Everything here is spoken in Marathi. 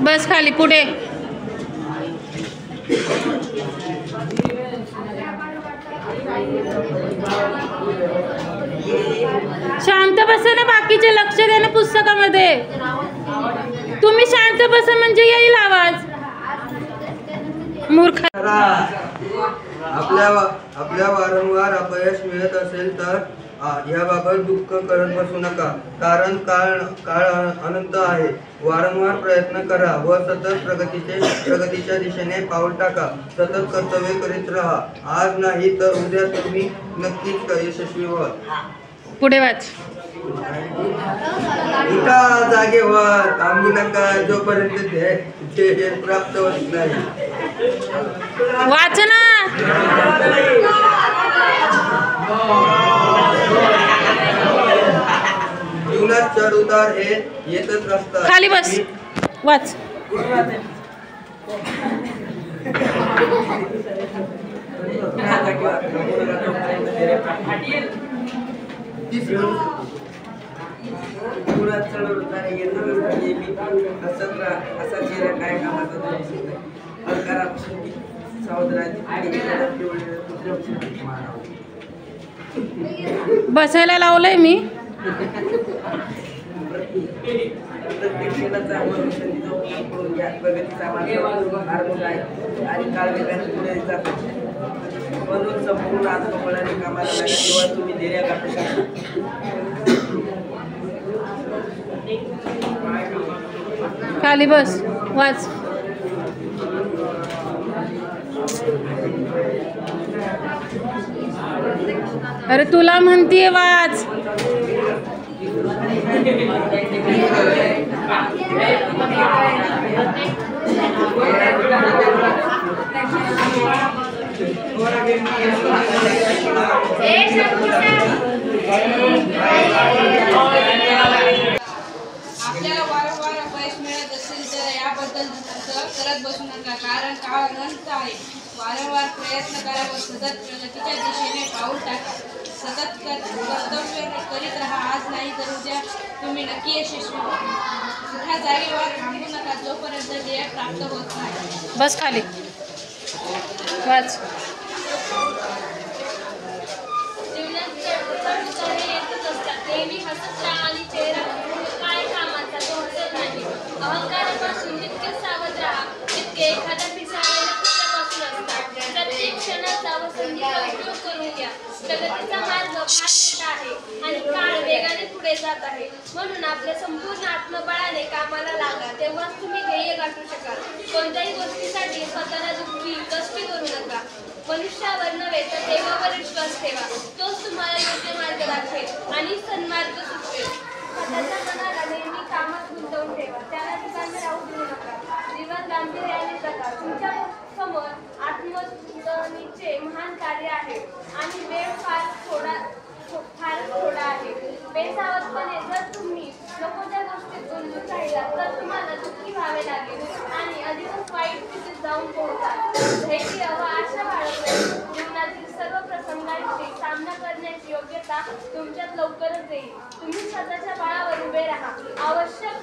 बस खाली पुढे. शांत बसा ना, बाकीचे लक्ष द्या ना पुस्तकामध्ये. तुम्ही शांत बसा म्हणजे येईल आवाज. मूर्ख. आपल्या वारंवार अपयश मिळत असेल तर याबाबत दुःख करत बसू नका, कारण काळ अनंत आहे. वारंवार प्रयत्न करा व सतत प्रगतीच्या दिशेने पाऊल टाका. सतत कर्तव्य करीत राहा. आज नाही तर उद्या तुम्ही नक्कीच यशस्वी व्हाल. पुढे वाच. एका जागेवर थांबू नका जोपर्यंत ध्येय प्राप्त होत नाही. वाच ना. जीवनात चढ उतार हे येतच असतात. खाली बस. वाच. बसायला लावलंय मी. म्हणून संपूर्ण आत्मबळाने कामाला लागल्याशिवाय तुम्ही ध्येय गाठू शकता. खाली बस. वाच. अरे तुला म्हणतीये वाच. आपल्याला वारंवार अपयश मिळत असेल तर याबद्दल करत बसू नका, कारण काळ अनंत आहे. वारंवार प्रयत्न करा व सतत प्रगतीच्या दिशेने पाऊल टाका. सतत कर्तव्य करीत राहा. आज नाही तर उद्या तुम्ही नक्की यशस्वी व्हाल. कुठल्या जागेवर थांबू नका जोपर्यंत ध्येय प्राप्त होत नाही. बस खाली. वाच. नेहमी हसत राहा आणि चेहरा काय कामाचा तो हसत नाही. अहंकारापासून जितके सावध राहा तितके एखाद्या पिसाळलेल्या पुस्तकापासून असतात. प्रत्येक क्षणाचा व संधीचा उपयोग करून घ्या. प्रगतीचा मार्ग फार मोठा आहे आणि काळ वेगाने पुढे जात आहे. म्हणून आपल्या संपूर्ण आत्मबळाने कामाला लागा, तेव्हाच तुम्ही ध्येय गाठू शकाल. कोणत्याही गोष्टीसाठी स्वतःला दुःखी कष्टी करू नका. मनुष्यावर नव्हे तर देवावर विश्वास ठेवा. तोच तुम्हाला योग्य मार्ग दाखवेल आणि सन्मार्ग सुचवेल. स्वतःच्या मनाला नेहमी कामात गुंतवून ठेवा. त्याला ठिकाणी राहू देऊ नका. जीवन गांभीर्याने जगा. तुमच्या समोर आत्मोन्नतीचे महान कार्य आहे आणि वेळ फारच थोडा आहे. बेसावधपणे जर तुम्ही नको त्या गोष्टीत गुंतून राहिला तर तुम्हाला दुःखी व्हावे लागेल आणि अधिकच वाईट स्थितीत जाऊन पोहोचाल. धैर्य व आशा बाळगणे जीवनातील सर्व प्रसंगांशी सामना करण्याची योग्यता तुमच्यात लवकरच येईल. तुम्ही स्वतःच्या बळावर उभे राहा. आवश्यक